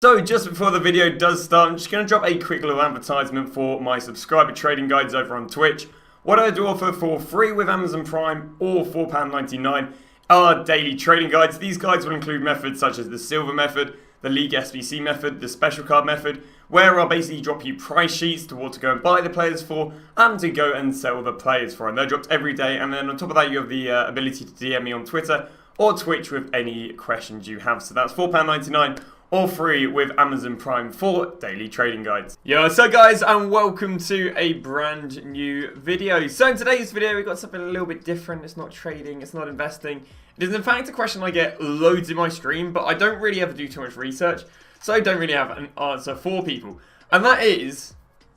So just before the video does start, I'm just going to drop a quick little advertisement for my subscriber trading guides over on Twitch. What I do offer for free with Amazon Prime or £4.99 are daily trading guides. These guides will include methods such as the silver method, the league SBC method, the special card method, where I'll basically drop you price sheets to what to go and buy the players for and to go and sell the players for. And they're dropped every day, and then on top of that you have the ability to DM me on Twitter or Twitch with any questions you have. So that's £4.99 or free with Amazon Prime for daily trading guides. Yo, so guys, and welcome to a brand new video. So in today's video, we've got something a little bit different. It's not trading, it's not investing. It is in fact a question I get loads in my stream, but I don't really ever do too much research, so I don't really have an answer for people. And that is,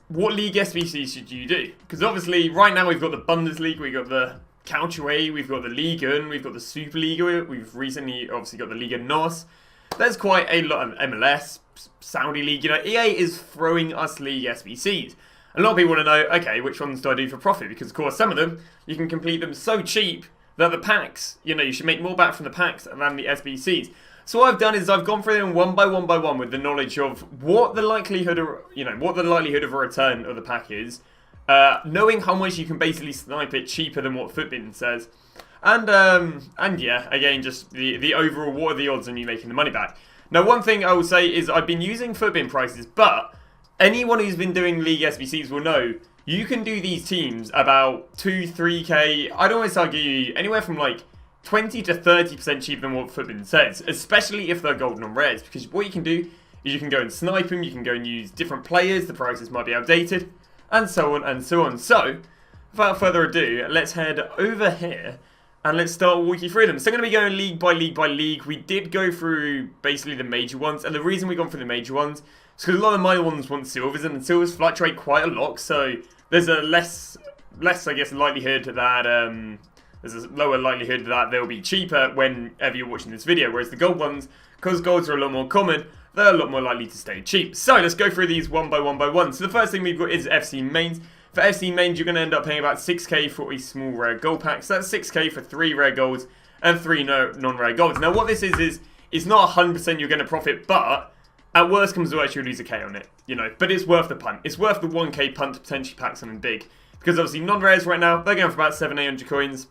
what league SBC should you do? Because obviously, right now we've got the Bundesliga, we've got the Couchway, we've got the Liga, we've got the Superliga, we've recently obviously got the Liga NOS. There's quite a lot of MLS, Saudi League, you know, EA is throwing us league SBCs. A lot of people want to know, okay, which ones do I do for profit? Because of course some of them, you can complete them so cheap that the packs, you know, you should make more back from the packs than the SBCs. So what I've done is I've gone through them one by one with the knowledge of what the likelihood of, what the likelihood of a return of the pack is, knowing how much you can basically snipe it cheaper than what Footbin says. And yeah, again, just the overall, what are the odds on you making the money back? Now, one thing I will say is I've been using Footbin prices, but anyone who's been doing League SBCs will know you can do these teams about 2-3k. I'd always argue you anywhere from like 20 to 30% cheaper than what Footbin says, especially if they're golden on rares, because what you can do is you can go and snipe them, you can go and use different players, the prices might be outdated, and so on and so on. So, without further ado, let's head over here and let's start walking through them. So I'm going to be going league by league by league. We did go through basically the major ones, and the reason we've gone through the major ones is because a lot of the minor ones want silvers, and the silvers fluctuate quite a lot, so there's a less I guess, likelihood that, there's a lower likelihood that they'll be cheaper whenever you're watching this video, whereas the gold ones, because golds are a lot more common, they're a lot more likely to stay cheap. So let's go through these one by one. So the first thing we've got is FC mains. For FC mains, you're going to end up paying about 6k for a small rare gold pack. So that's 6k for 3 rare golds and 3 non-rare golds. Now what this is it's not 100% you're going to profit, but at worst comes to worst, you'll lose a k on it, you know. But it's worth the punt. It's worth the 1k punt to potentially pack something big. Because obviously non-rares right now, they're going for about 700-800 coins.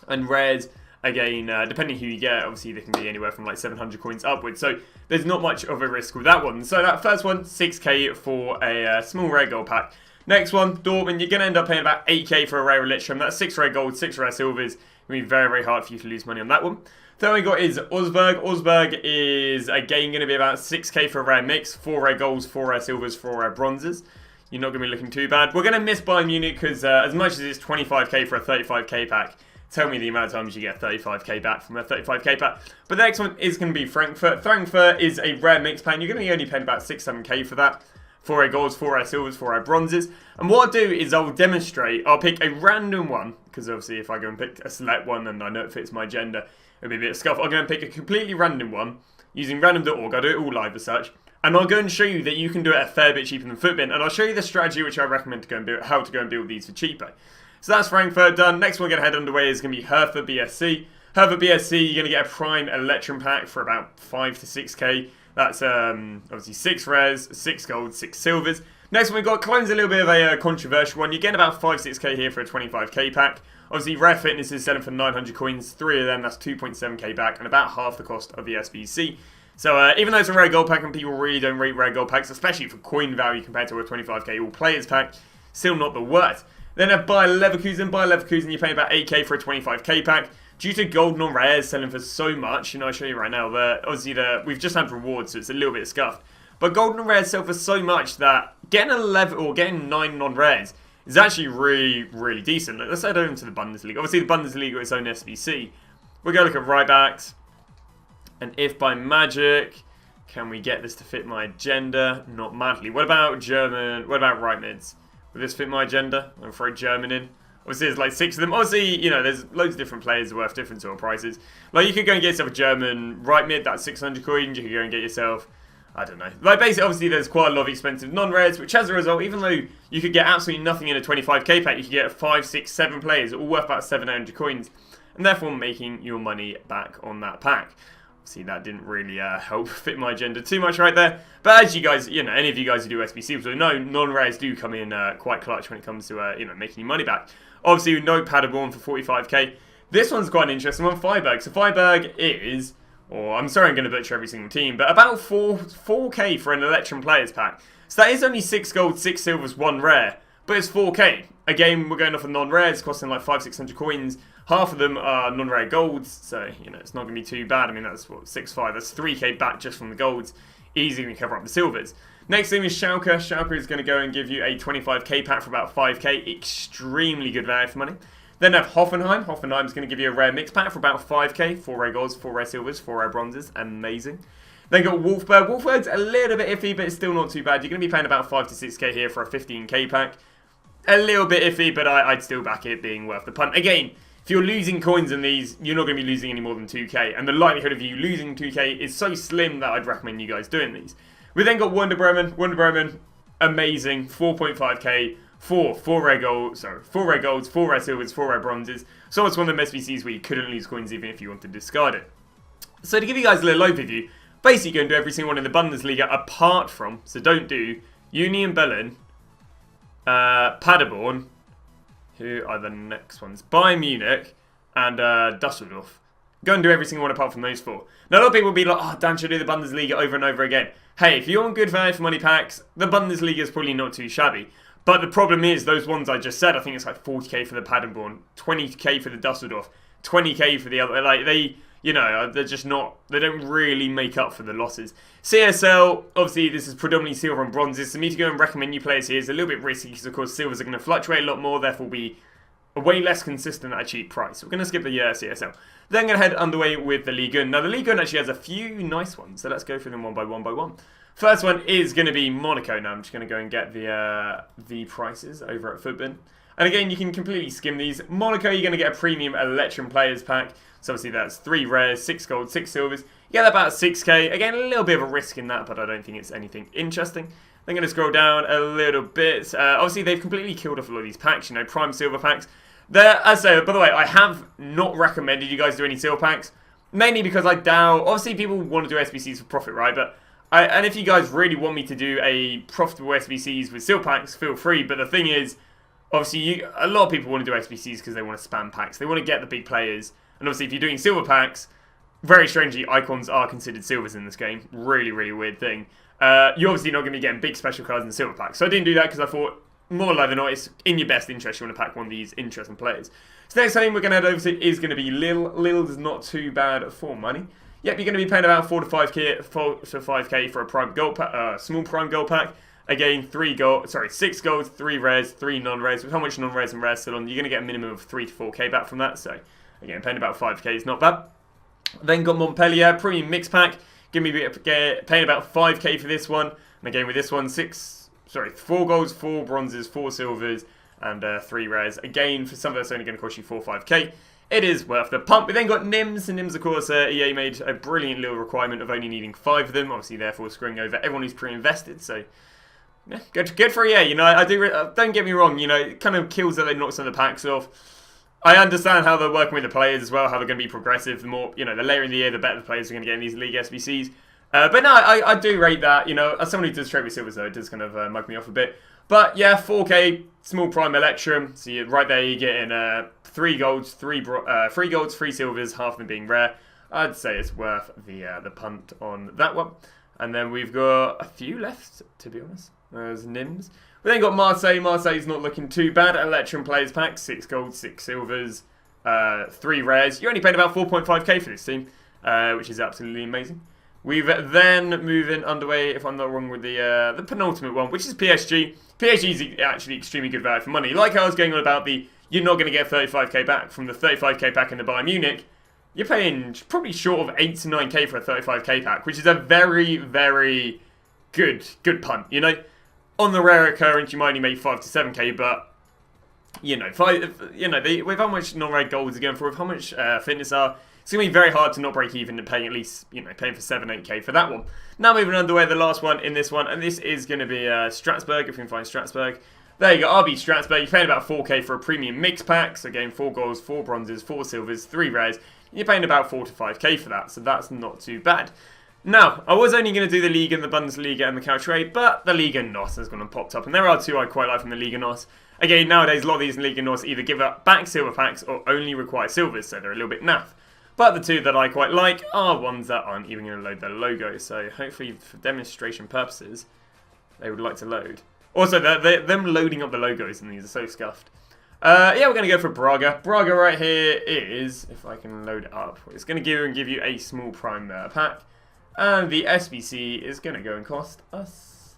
And rares, again, depending who you get, obviously they can be anywhere from like 700 coins upwards. So there's not much of a risk with that one. So that first one, 6k for a small rare gold pack. Next one, Dortmund, you're going to end up paying about 8k for a rare Elitrum. That's 6 rare gold, 6 rare silvers. It's going to be very, very hard for you to lose money on that one. Third we got is Augsburg. Augsburg is, again, going to be about 6k for a rare mix, 4 rare golds, 4 rare silvers, 4 rare bronzes. You're not going to be looking too bad. We're going to miss Bayern Munich because as much as it's 25k for a 35k pack, tell me the amount of times you get 35k back from a 35k pack. But the next one is going to be Frankfurt. Frankfurt is a rare mix pack. You're going to be only paying about 6-7k for that. 4 rare golds, 4 rare silvers, 4 rare bronzes. And what I'll do is I'll demonstrate, I'll pick a random one, because obviously if I go and pick a select one and I know it fits my agenda, it'll be a bit of scuff. I'll go and pick a completely random one, using random.org, I'll do it all live as such, and I'll go and show you that you can do it a fair bit cheaper than Footbin, and I'll show you the strategy which I recommend to go and build, how to go and build these for cheaper. So that's Frankfurt done. Next one we're going to head underway is going to be Hertha BSC. Hertha BSC, you're going to get a prime Electrum pack for about 5 to 6k. That's obviously 6 rares, 6 golds, 6 silvers. Next one we've got Clone's a little bit of a controversial one. You're getting about 5-6k here for a 25k pack. Obviously Rare Fitness is selling for 900 coins, 3 of them, that's 2.7k back, and about half the cost of the SBC. So even though it's a rare gold pack and people really don't rate rare gold packs, especially for coin value compared to a 25k all players pack, still not the worst. Then have Bayer Leverkusen. Bayer Leverkusen, you're paying about 8k for a 25k pack. Due to gold non-rares selling for so much, I'll show you right now, obviously we've just had rewards, so it's a little bit scuffed. But gold non-rares sell for so much that getting 11 or getting 9 non-rares is actually really, really decent. Let's head over to the Bundesliga. Obviously, the Bundesliga its own SBC. We're going to look at right backs. And if by magic, can we get this to fit my agenda? Not madly. What about German? What about right mids? Will this fit my agenda? I'll throw German in. Obviously, there's like 6 of them. Obviously, there's loads of different players worth different sort of prices. Like, you could go and get yourself a German right mid, that's 600 coins. You could go and get yourself, I don't know. Like, basically, obviously, there's quite a lot of expensive non-rares, which as a result, even though you could get absolutely nothing in a 25k pack, you could get 5, 6, 7 players, all worth about 700 coins, and therefore making your money back on that pack. See, that didn't really help fit my agenda too much right there. But as you guys, any of you guys who do SBCs will know, non-rares do come in quite clutch when it comes to, making your money back. Obviously, no Paderborn for 45k. This one's quite an interesting one, Freiburg. So Freiburg is, or I'm sorry I'm going to butcher every single team, but about 4k for an Electrum Players Pack. So that is only 6 gold, 6 silvers, 1 rare, but it's 4k. Again, we're going off of non-rares, costing like 500-600 coins. Half of them are non-rare golds, so, it's not going to be too bad. I mean, that's, what, 6-5. That's 3k back just from the golds. Easy to cover up the silvers. Next thing is Schalke. Schalke is going to go and give you a 25k pack for about 5k. Extremely good value for money. Then have Hoffenheim. Hoffenheim is going to give you a rare mix pack for about 5k. 4 rare golds, 4 rare silvers, 4 rare bronzes. Amazing. Then got Wolfsburg. Wolfsburg's a little bit iffy, but it's still not too bad. You're going to be paying about 5 to 6k here for a 15k pack. A little bit iffy, but I'd still back it being worth the punt. Again, if you're losing coins in these, you're not going to be losing any more than 2k. And the likelihood of you losing 2k is so slim that I'd recommend you guys doing these. We then got Werder Bremen. Werder Bremen, amazing. 4.5k, 4 rare golds, 4 rare golds, 4 rare silvers, 4 rare bronzes. So it's one of them SBCs where you couldn't lose coins even if you want to discard it. So to give you guys a little overview, basically going to do every single one in the Bundesliga apart from, so don't do Union Berlin, Paderborn, who are the next ones? Bayern Munich and Dusseldorf. Go and do every single one apart from those 4. Now, a lot of people will be like, oh, Dan should do the Bundesliga over and over again. Hey, if you want good value for money packs, the Bundesliga is probably not too shabby. But the problem is, those ones I just said, I think it's like 40k for the Paderborn, 20k for the Dusseldorf, 20k for the other, like, they're just not, they don't really make up for the losses. CSL, obviously this is predominantly silver and bronzes, so me to go and recommend new players here is a little bit risky because of course silvers are going to fluctuate a lot more, therefore be way less consistent at a cheap price. So we're going to skip the CSL. Then going to head underway with the Ligue 1. Now the Ligue 1 actually has a few nice ones, so let's go through them one by one. First one is going to be Monaco. Now I'm just going to go and get the prices over at Footbin. And again, you can completely skim these. Monaco, you're going to get a premium Electrum Players Pack. So obviously that's 3 rares, 6 gold, 6 silvers. You get about 6k. Again, a little bit of a risk in that, but I don't think it's anything interesting. Then going to scroll down a little bit. Obviously, they've completely killed off a lot of these packs, Prime Silver packs. As I say, by the way, I have not recommended you guys do any silver packs. Mainly because I doubt, obviously people want to do SBCs for profit, right? And if you guys really want me to do a profitable SBCs with silver packs, feel free. But the thing is, obviously, a lot of people want to do SBCs because they want to spam packs. They want to get the big players. And obviously, if you're doing silver packs, very strangely, icons are considered silvers in this game. Really, really weird thing. You're obviously not going to be getting big special cards in the silver packs. So I didn't do that because I thought, more likely than not, it's in your best interest you want to pack one of these interesting players. So next thing we're going to head over to is going to be Lille. Lille is not too bad for money. Yep, you're going to be paying about 4 to 5k for a prime gold pack, small prime gold pack. Again, 6 golds, 3 rares, 3 non-rares. With how much non-rares and rares still on, you're going to get a minimum of 3 to 4k back from that. So again, paying about 5k is not bad. Then got Montpellier, premium mix pack. Paying about 5k for this one. And again, with this one, 4 golds, 4 bronzes, 4 silvers, and 3 rares. Again, for some of us, only going to cost you 4 or 5k. It is worth the pump. We then got Nims. And Nims, of course, EA made a brilliant little requirement of only needing 5 of them. Obviously, therefore, screwing over everyone who's pre-invested. So, yeah, good for EA. Don't get me wrong. It kind of kills that they knock some of the packs off. I understand how they're working with the players as well, how they're going to be progressive. The more, the later in the year, the better the players are going to get in these League SBCs. But no, I do rate that. As someone who does trade with silvers, though, it does kind of mug me off a bit. But yeah, 4k, small prime Electrum. So right there, you're getting 3 golds, 3 silvers, half of them being rare. I'd say it's worth the punt on that one. And then we've got a few left, to be honest. There's Nims. We then got Marseille. Marseille's not looking too bad. Electrum Players Pack, 6 golds, 6 silvers, 3 rares. You're only paying about 4.5k for this team, which is absolutely amazing. We've then moving underway, if I'm not wrong, with the penultimate one, which is PSG. PSG is actually extremely good value for money. Like I was going on about you're not going to get 35k back from the 35k pack in the Bayern Munich. You're paying probably short of 8 to 9k for a 35k pack, which is a very, very good punt. On the rare occurrence, you might only make 5 to 7k, but with how much non-rare golds are going for, with how much fitness are. It's going to be very hard to not break even and paying at least, paying for 7, 8k for that one. Now moving underway, the last one in this one, and this is going to be Strasbourg, if we can find Strasbourg. There you go, RB Strasbourg. You're paying about 4k for a premium mix pack. So again, 4 golds, 4 bronzes, 4 silvers, 3 rares. You're paying about 4 to 5k for that, so that's not too bad. Now, I was only going to do the Liga and the Bundesliga and the Couch but the Liga NOS has gone and popped up, and there are two I quite like from the Liga NOS. Again, nowadays, a lot of these Liga NOS either give up back silver packs or only require silvers, so they're a little bit naff. But the two that I quite like are ones that aren't even going to load their logo, so hopefully for demonstration purposes, they would like to load. Also, them loading up the logos in these are so scuffed. Yeah, we're going to go for Braga. Braga right here is, if I can load it up, it's going to give you a small prime pack. And the SBC is going to go and cost us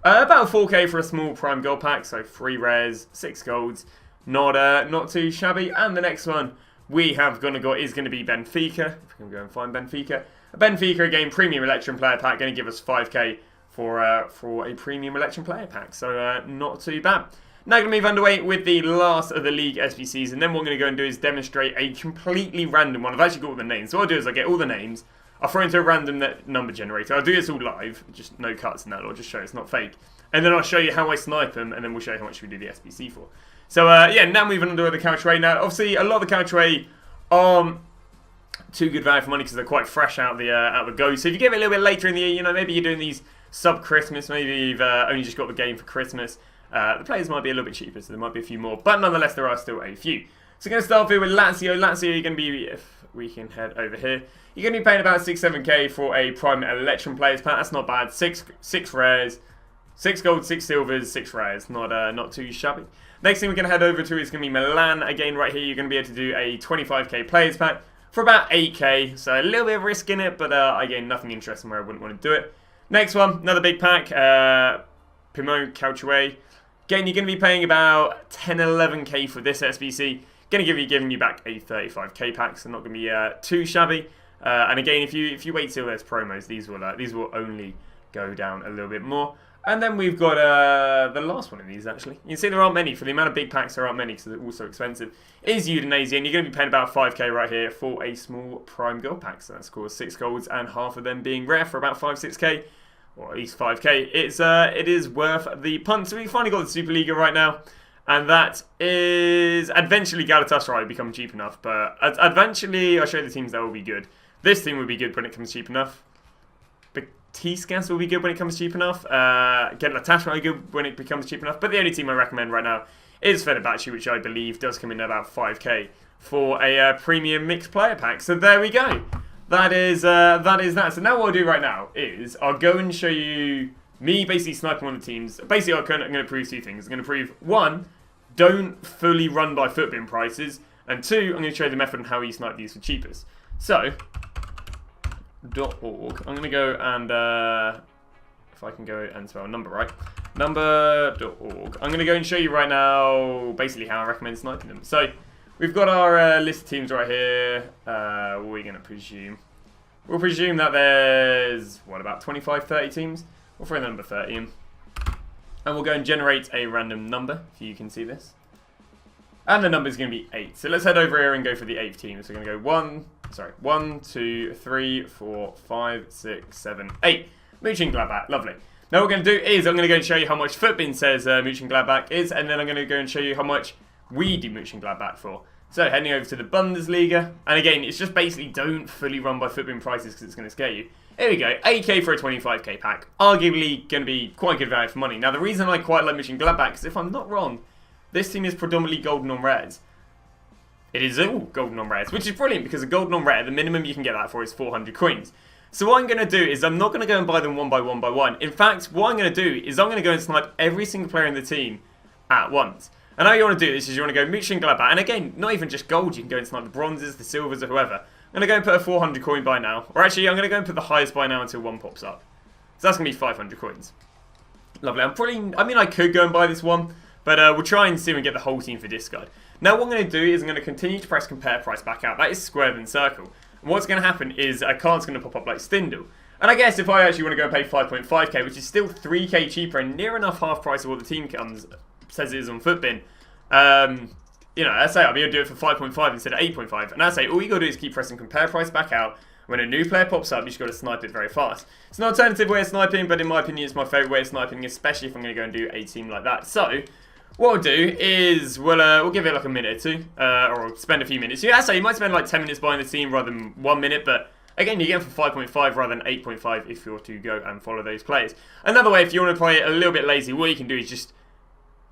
about 4k for a small prime gold pack. So 3 rares, 6 golds. Not too shabby. And the next one we have is going to be Benfica. If we can go and find Benfica. Benfica, again, premium Electrum player pack. Going to give us 5k for a premium Electrum player pack. So not too bad. Now going to move underway with the last of the league SBCs. And then what I'm going to go and do is demonstrate a completely random one. I've actually got all the names. So what I'll do is I'll get all the names. I'll throw into a random number generator. I'll do this all live, just no cuts in that, or just show it's not fake. And then I'll show you how I snipe them, and then we'll show you how much we do the SBC for. So, yeah, now moving on to the couch rate. Now, obviously, a lot of the couch rate aren't too good value for money because they're quite fresh out the go. So if you get it a little bit later in the year, you know, maybe you're doing these sub-Christmas, maybe you've only just got the game for Christmas, the players might be a little bit cheaper, so there might be a few more. But nonetheless, there are still a few. So we're going to start here with Lazio. Lazio, you're going to be, if we can head over here, you're going to be paying about 6-7k for a prime Electrum players pack. That's not bad. 6 rares, 6 gold, 6 silvers, 6 rares. Not too shabby. Next thing we're going to head over to is going to be Milan. Again, right here, you're going to be able to do a 25k players pack for about 8k. So a little bit of risk in it, but again, nothing interesting where I wouldn't want to do it. Next one, another big pack. Pimo Calciue. Again, you're going to be paying about 10-11k for this SBC. Going to giving you back a 35k pack, so not going to be too shabby. And again, if you wait till there's promos, these will only go down a little bit more. And then we've got the last one of these, actually. You can see there aren't many. For the amount of big packs, there aren't many because they're also expensive. Is Udinese, and you're going to be paying about 5k right here for a small prime gold pack. So that's called 6 golds, and half of them being rare for about 5-6k, or at least 5k. It is worth the punt. So we finally got the Superliga right now. And that is eventually Galatasaray will become cheap enough. But eventually, I'll show you the teams that will be good. This team will be good when it comes cheap enough. Sbc'S will be good when it comes cheap enough. Galatasaray will be good when it becomes cheap enough. But the only team I recommend right now is Fenerbahce, which I believe does come in at about 5k for a premium mixed player pack. So there we go. That is that. So now what I'll do right now is I'll go and show you me basically sniping one of the teams. Basically, I'm going to prove 2 things. I'm going to prove, 1, don't fully run by footbin prices. And 2, I'm going to show you the method on how you snipe these for cheapest. So, .org. I'm going to go and, if I can go and spell a number right, number.org. I'm going to go and show you right now basically how I recommend sniping them. So, we've got our list of teams right here. What are we going to presume? We'll presume that there's, what, about 25, 30 teams? We'll throw the number 30 in. And we'll go and generate a random number, if you can see this. And the number is going to be 8. So let's head over here and go for the 8th team. So we're going to go 1, 2, 3, 4, 5, 6, 7, 8. Mönchengladbach, lovely. Now what we're going to do is I'm going to go and show you how much footbin says Mönchengladbach is. And then I'm going to go and show you how much we do Mönchengladbach for. So heading over to the Bundesliga. And again, it's just basically don't fully run by footbin prices because it's going to scare you. Here we go, 8k for a 25k pack. Arguably going to be quite good value for money. Now the reason I quite like Mönchengladbach is if I'm not wrong, this team is predominantly golden on rares. It is all golden on rares, which is brilliant because a golden on rare, the minimum you can get that for is 400 coins. So what I'm going to do is I'm not going to go and buy them one by one. In fact, what I'm going to do is I'm going to go and snipe every single player in the team at once. And how you want to do this is you want to go Mönchengladbach, and again, not even just gold, you can go and snipe the bronzes, the silvers, or whoever. I'm going to go and put a 400 coin buy now. Or actually, I'm going to go and put the highest buy now until one pops up. So that's going to be 500 coins. Lovely. I could go and buy this one, but we'll try and see if we can get the whole team for discard. Now, what I'm going to do is I'm going to continue to press compare price back out. That is square than circle. And what's going to happen is a card's going to pop up like Stindl. And I guess if I actually want to go and pay 5.5k, which is still 3k cheaper and near enough half price of what the team says it is on Footbin, you know, let's say I'll be able to do it for 5.5 instead of 8.5. And I say all you got to do is keep pressing compare price back out. When a new player pops up, you just got to snipe it very fast. It's an alternative way of sniping, but in my opinion, it's my favourite way of sniping, especially if I'm going to go and do a team like that. So, what we'll do is we'll give it like a minute or two, or spend a few minutes. Yeah, so you might spend like 10 minutes buying the team rather than 1 minute, but again, you get it for 5.5 rather than 8.5 if you're to go and follow those players. Another way, if you want to play it a little bit lazy, what you can do is just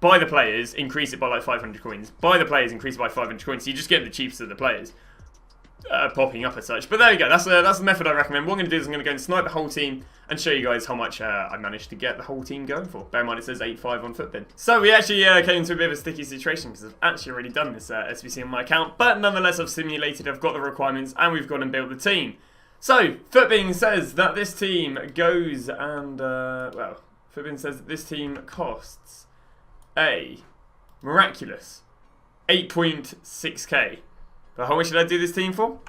buy the players, increase it by like 500 coins. Buy the players, increase it by 500 coins. So you just get the cheapest of the players popping up as such. But there you go. That's the method I recommend. What I'm going to do is I'm going to go and snipe the whole team and show you guys how much I managed to get the whole team going for. Bear in mind it says 8.5 on Footbin. So we actually came into a bit of a sticky situation because I've actually already done this SBC on my account. But nonetheless, I've simulated, I've got the requirements, and we've gone and built the team. So, Footbin says that this team goes and, well, Footbin says that this team costs a miraculous 8.6k. But how much should I do this team for?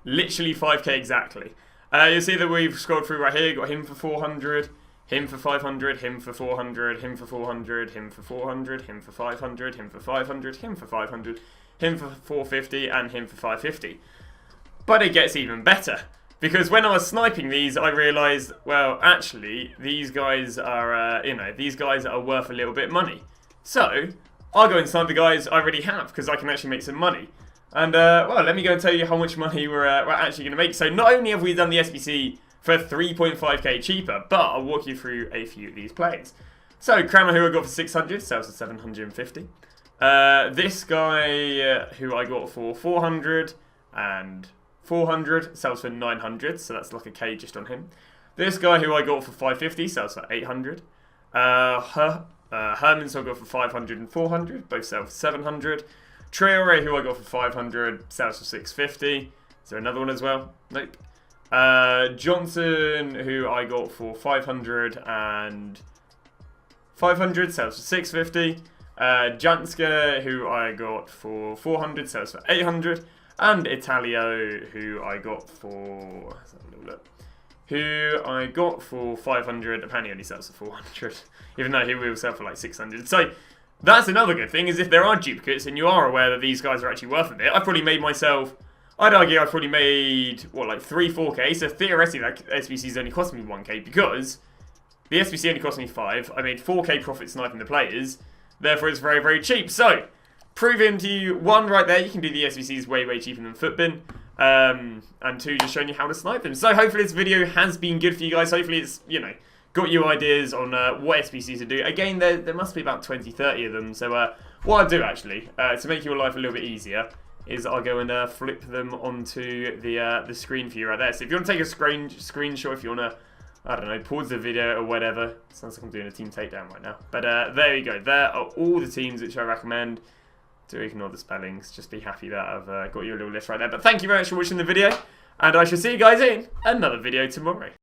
Literally 5k exactly. You'll see that we've scrolled through right here, got him for 400, him for 500, him for 400, him for 400, him for 400, him for 500, him for 500, him for 500, him for 450, and him for 550. But it gets even better. Because when I was sniping these, I realised, well, actually, these guys are, these guys are worth a little bit of money. So, I'll go and snipe the guys I already have, because I can actually make some money. And, well, let me go and tell you how much money we're actually going to make. So, not only have we done the SBC for 3.5k cheaper, but I'll walk you through a few of these plays. So, Kramer, who I got for 600, sells for 750. This guy, who I got for 400, and 400, sells for 900, so that's like a K just on him. This guy who I got for 550 sells for 800. Herman's who I got for 500 and 400, both sell for 700. Traore, who I got for 500, sells for 650. Is there another one as well? Nope. Johnson, who I got for 500 and 500, sells for 650. Janska, who I got for 400, sells for 800. And Italio, who I got for, let's have a little look, who I got for 500, apparently only sells for 400, even though he will sell for like 600. So that's another good thing, is if there are duplicates and you are aware that these guys are actually worth a bit. I've probably made myself, I'd argue I've probably made, what, like 3-4k, so theoretically that SBC's only cost me 1k, because the SBC only cost me 5, I made 4k profit sniping the players, therefore it's very, very cheap. So, proving to you, 1, right there, you can do the SBCs way, way cheaper than Footbin. And 2, just showing you how to snipe them. So hopefully this video has been good for you guys. Hopefully it's, got you ideas on what SBCs to do. Again, there must be about 20, 30 of them. So what I'll do actually, to make your life a little bit easier, is I'll go and flip them onto the screen for you right there. So if you want to take a screenshot, if you want to, I don't know, pause the video or whatever. Sounds like I'm doing a team takedown right now. But there you go. There are all the teams which I recommend. Do ignore the spellings, just be happy that I've got you a little list right there. But thank you very much for watching the video, and I shall see you guys in another video tomorrow.